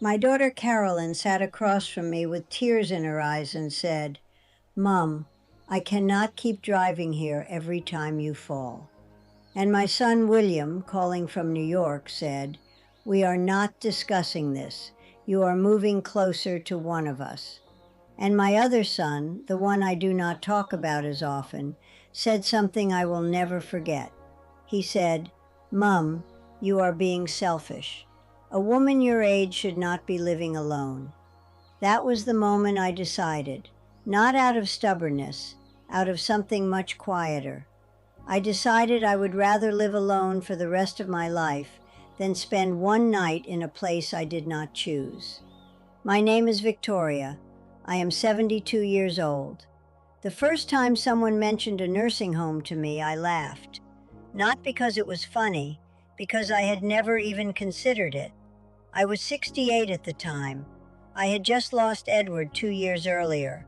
My daughter Carolyn sat across from me with tears in her eyes and said, "Mom, I cannot keep driving here every time you fall." And my son William, calling from New York, said, "We are not discussing this. You are moving closer to one of us." And my other son, the one I do not talk about as often, said something I will never forget. He said, "Mom, you are being selfish. A woman your age should not be living alone." That was the moment I decided, not out of stubbornness, out of something much quieter. I decided I would rather live alone for the rest of my life than spend one night in a place I did not choose. My name is Victoria. I am 72 years old. The first time someone mentioned a nursing home to me, I laughed. Not because it was funny, because I had never even considered it. I was 68 at the time. I had just lost Edward 2 years earlier.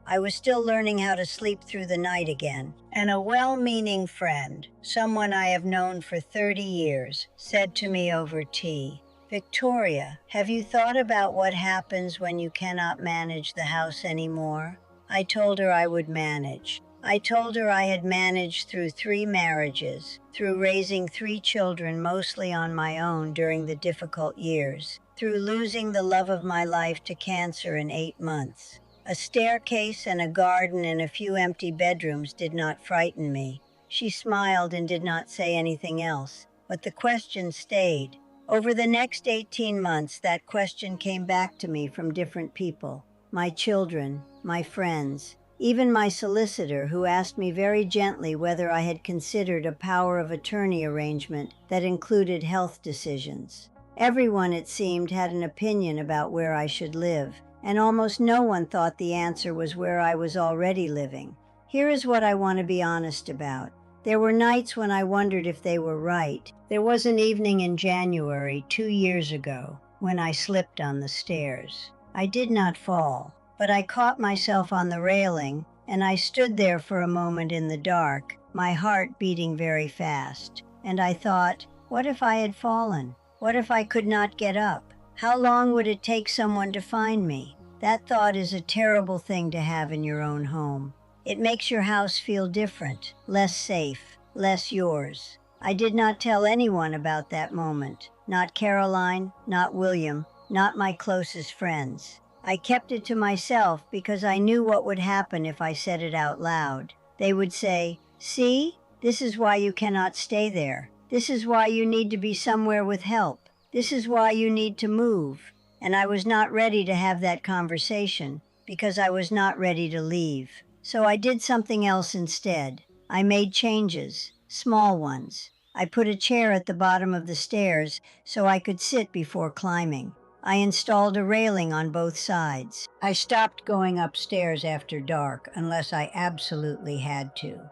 I was still learning how to sleep through the night again. And a well-meaning friend, someone I have known for 30 years, said to me over tea, "Victoria, have you thought about what happens when you cannot manage the house anymore?" I told her I would manage. I told her I had managed through 3 marriages, through raising 3 children mostly on my own during the difficult years, through losing the love of my life to cancer in 8 months. A staircase and a garden and a few empty bedrooms did not frighten me. She smiled and did not say anything else, but the question stayed. Over the next 18 months, that question came back to me from different people. My children, my friends, even my solicitor, who asked me very gently whether I had considered a power of attorney arrangement that included health decisions. Everyone, it seemed, had an opinion about where I should live, and almost no one thought the answer was where I was already living. Here is what I want to be honest about. There were nights when I wondered if they were right. There was an evening in January 2 years ago when I slipped on the stairs. I did not fall, but I caught myself on the railing, and I stood there for a moment in the dark, my heart beating very fast. And I thought, what if I had fallen? What if I could not get up? How long would it take someone to find me? That thought is a terrible thing to have in your own home. It makes your house feel different, less safe, less yours. I did not tell anyone about that moment. Not Caroline, not William, not my closest friends. I kept it to myself because I knew what would happen if I said it out loud. They would say, "See, this is why you cannot stay there. This is why you need to be somewhere with help. This is why you need to move." And I was not ready to have that conversation because I was not ready to leave. So I did something else instead. I made changes, small ones. I put a chair at the bottom of the stairs so I could sit before climbing. I installed a railing on both sides. I stopped going upstairs after dark unless I absolutely had to.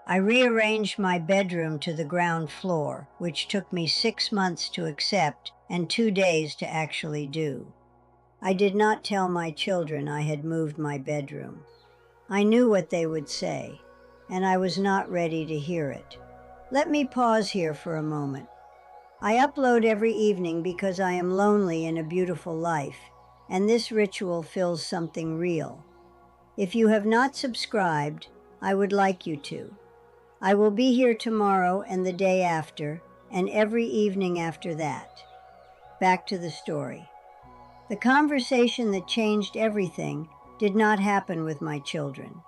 I rearranged my bedroom to the ground floor, which took me 6 months to accept and 2 days to actually do. I did not tell my children I had moved my bedroom. I knew what they would say, and I was not ready to hear it. Let me pause here for a moment. I upload every evening because I am lonely in a beautiful life, and this ritual fills something real. If you have not subscribed, I would like you to. I will be here tomorrow and the day after, and every evening after that. Back to the story. The conversation that changed everything did not happen with my children.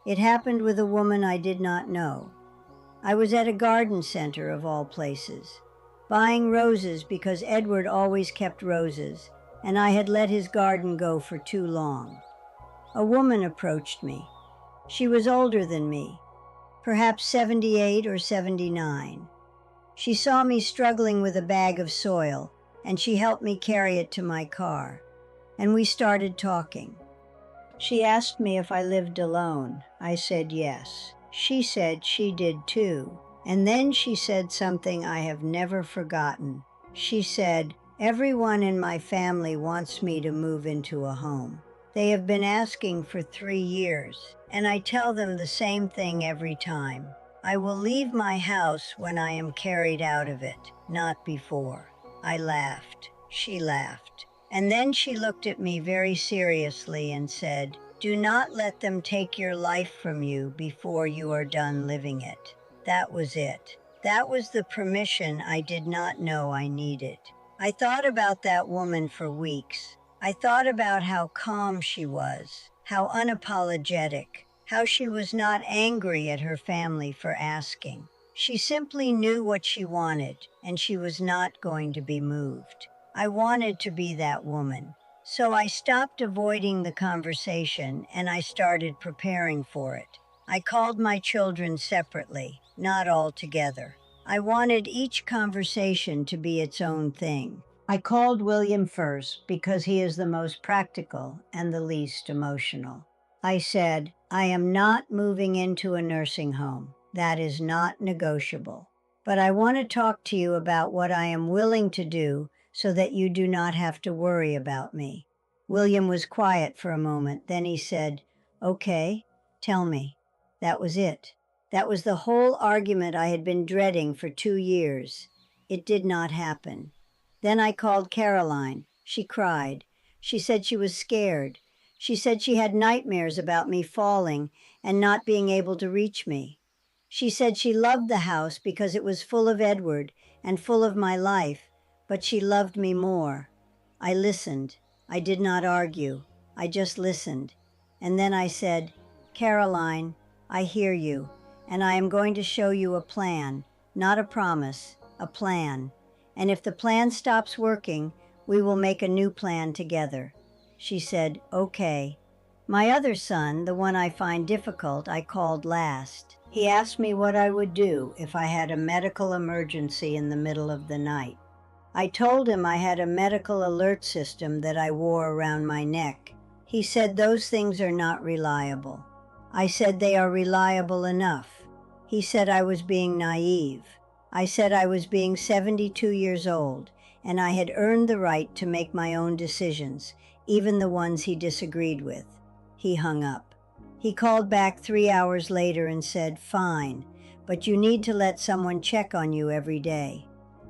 It happened with a woman I did not know. I was at a garden center of all places, buying roses because Edward always kept roses, and I had let his garden go for too long. A woman approached me. She was older than me, perhaps 78 or 79. She saw me struggling with a bag of soil, and she helped me carry it to my car, and we started talking. She asked me if I lived alone. I said yes. She said she did too. And then she said something I have never forgotten. She said, "Everyone in my family wants me to move into a home. They have been asking for 3 years, and I tell them the same thing every time. I will leave my house when I am carried out of it, not before." I laughed. She laughed. And then she looked at me very seriously and said, "Do not let them take your life from you before you are done living it." That was it. That was the permission I did not know I needed. I thought about that woman for weeks. I thought about how calm she was, how unapologetic, how she was not angry at her family for asking. She simply knew what she wanted, and she was not going to be moved. I wanted to be that woman. So I stopped avoiding the conversation and I started preparing for it. I called my children separately, not all together. I wanted each conversation to be its own thing. I called William first because he is the most practical and the least emotional. I said, "I am not moving into a nursing home. That is not negotiable. But I want to talk to you about what I am willing to do so that you do not have to worry about me." William was quiet for a moment. Then he said, "Okay, tell me." That was it. That was the whole argument I had been dreading for 2 years. It did not happen. Then I called Caroline. She cried. She said she was scared. She said she had nightmares about me falling and not being able to reach me. She said she loved the house because it was full of Edward and full of my life, but she loved me more. I listened. I did not argue. I just listened. And then I said, "Caroline, I hear you, and I am going to show you a plan, not a promise, a plan. And if the plan stops working, we will make a new plan together." She said, "Okay." My other son, the one I find difficult, I called last. He asked me what I would do if I had a medical emergency in the middle of the night. I told him I had a medical alert system that I wore around my neck. He said those things are not reliable. I said they are reliable enough. He said I was being naive. I said I was being 72 years old, and I had earned the right to make my own decisions, even the ones he disagreed with. He hung up. He called back 3 hours later and said, "Fine, but you need to let someone check on you every day."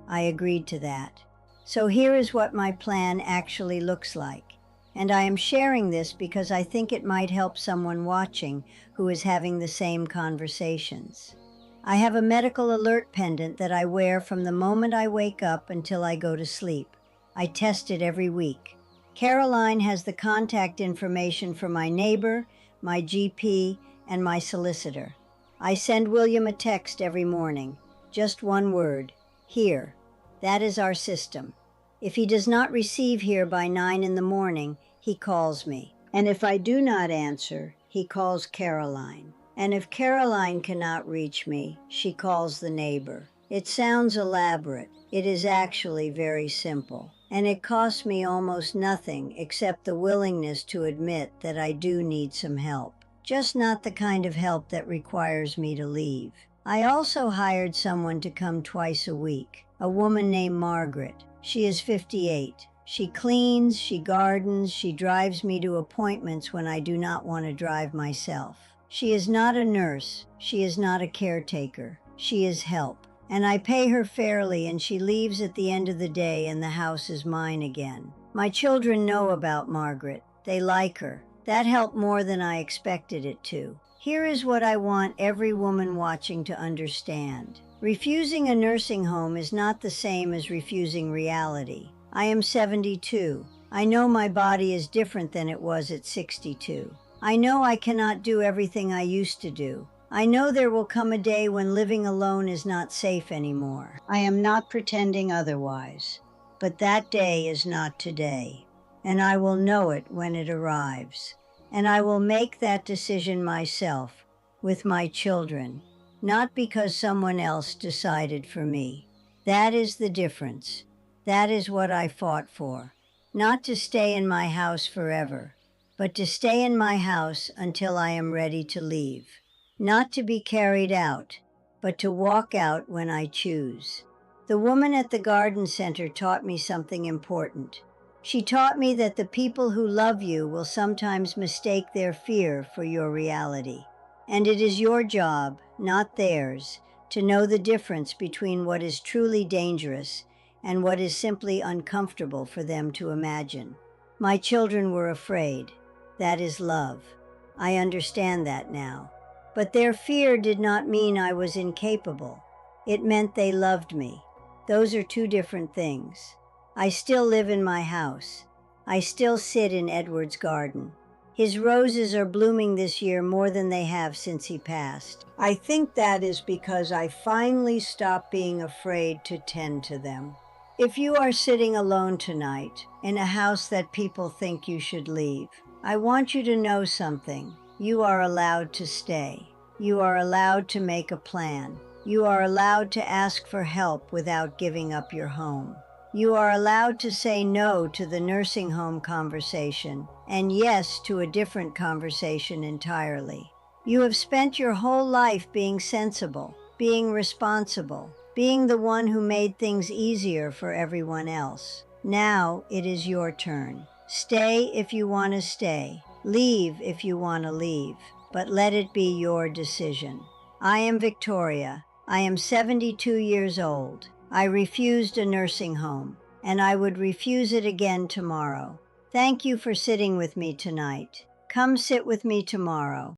I agreed to that. So here is what my plan actually looks like. And I am sharing this because I think it might help someone watching who is having the same conversations. I have a medical alert pendant that I wear from the moment I wake up until I go to sleep. I test it every week. Caroline has the contact information for my neighbor, my GP, and my solicitor. I send William a text every morning. Just one word, "Here." That is our system. If he does not receive here by 9 in the morning, he calls me. And if I do not answer, he calls Caroline. And if Caroline cannot reach me, she calls the neighbor. It sounds elaborate. It is actually very simple. And it costs me almost nothing except the willingness to admit that I do need some help. Just not the kind of help that requires me to leave. I also hired someone to come twice a week, a woman named Margaret. She is 58. She cleans, she gardens, she drives me to appointments when I do not want to drive myself. She is not a nurse. She is not a caretaker. She is help. And I pay her fairly, and she leaves at the end of the day and the house is mine again. My children know about Margaret. They like her. That helped more than I expected it to. Here is what I want every woman watching to understand. Refusing a nursing home is not the same as refusing reality. I am 72. I know my body is different than it was at 62. I know I cannot do everything I used to do. I know there will come a day when living alone is not safe anymore. I am not pretending otherwise. But that day is not today. And I will know it when it arrives. And I will make that decision myself, with my children, not because someone else decided for me. That is the difference. That is what I fought for. Not to stay in my house forever, but to stay in my house until I am ready to leave. Not to be carried out, but to walk out when I choose. The woman at the garden center taught me something important. She taught me that the people who love you will sometimes mistake their fear for your reality. And it is your job, not theirs, to know the difference between what is truly dangerous and what is simply uncomfortable for them to imagine. My children were afraid. That is love. I understand that now. But their fear did not mean I was incapable. It meant they loved me. Those are two different things. I still live in my house. I still sit in Edward's garden. His roses are blooming this year more than they have since he passed. I think that is because I finally stopped being afraid to tend to them. If you are sitting alone tonight, in a house that people think you should leave, I want you to know something. You are allowed to stay. You are allowed to make a plan. You are allowed to ask for help without giving up your home. You are allowed to say no to the nursing home conversation and yes to a different conversation entirely. You have spent your whole life being sensible, being responsible, being the one who made things easier for everyone else. Now it is your turn. Stay if you want to stay. Leave if you want to leave. But let it be your decision. I am Victoria. I am 72 years old. I refused a nursing home, and I would refuse it again tomorrow. Thank you for sitting with me tonight. Come sit with me tomorrow.